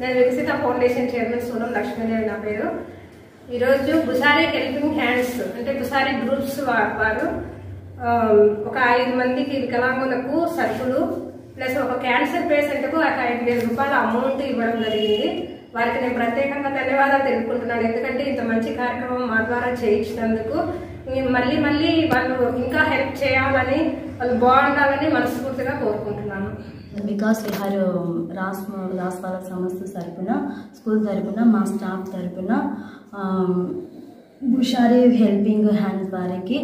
నేను వికసిత foundation chairman Sonam Lakshmidevi నా పేరు. ఈరోజు బుసారీ హెల్పింగ్ హ్యాండ్స్ అంటే బుసారీ గ్రూప్స్ వారు ఒక 5 మందికి వికలాంగులకు సరుకులు ప్లస్ ఒక క్యాన్సర్ పేషెంట్కు ఒక 5,000 రూపాయల అమౌంట్ ఇవ్వడం జరిగింది. వారికి నేను ప్రత్యేకంగా ధన్యవాదాలు తెలుపుకుంటున్నాను. ఎందుకంటే ఇంత మంచి కార్యక్రమం మా ద్వారా చేయించినందుకు మళ్ళీ మళ్ళీ వాళ్ళు ఇంకా హెల్ప్ చేయాలని, వాళ్ళు బాగుండాలని మనస్ఫూర్తిగా కోరుకుంటున్నాను. వికాస్ విహార్ రాస్పాల సంస్థ తరపున, స్కూల్ తరపున, మా స్టాఫ్ తరపున బుషారీ హెల్పింగ్ హ్యాండ్స్ వారికి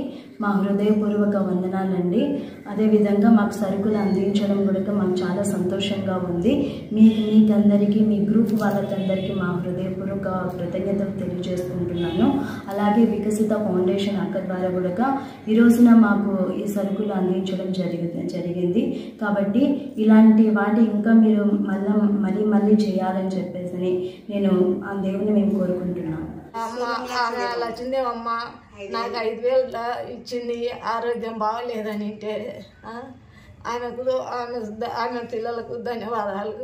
మా హృదయపూర్వక వందనాలండి. అదేవిధంగా మాకు సరుకులు అందించడం కూడా మాకు చాలా సంతోషంగా ఉంది. మీకందరికీ, మీ గ్రూప్ వాళ్ళకందరికీ మా హృదయపూర్వక కృతజ్ఞతలు తెలియజేసుకుంటున్నాను. అలాగే వికసిత ఫౌండేషన్ అక్క ద్వారా కూడా ఈ రోజున మాకు ఈ సరుకులు అందించడం జరిగింది. కాబట్టి ఇలాంటి వాటి ఇంకా మీరు మళ్ళీ చేయాలని చెప్పేసి నేను ఆ దేవుని మేము కోరుకుంటున్నాను. లక్ష్మీదేవమ్మ నాకు 5,000 ఇచ్చింది. ఆరోగ్యం బాగలేదని ఆమెకు ఆమె పిల్లలకు ధన్యవాదాలు.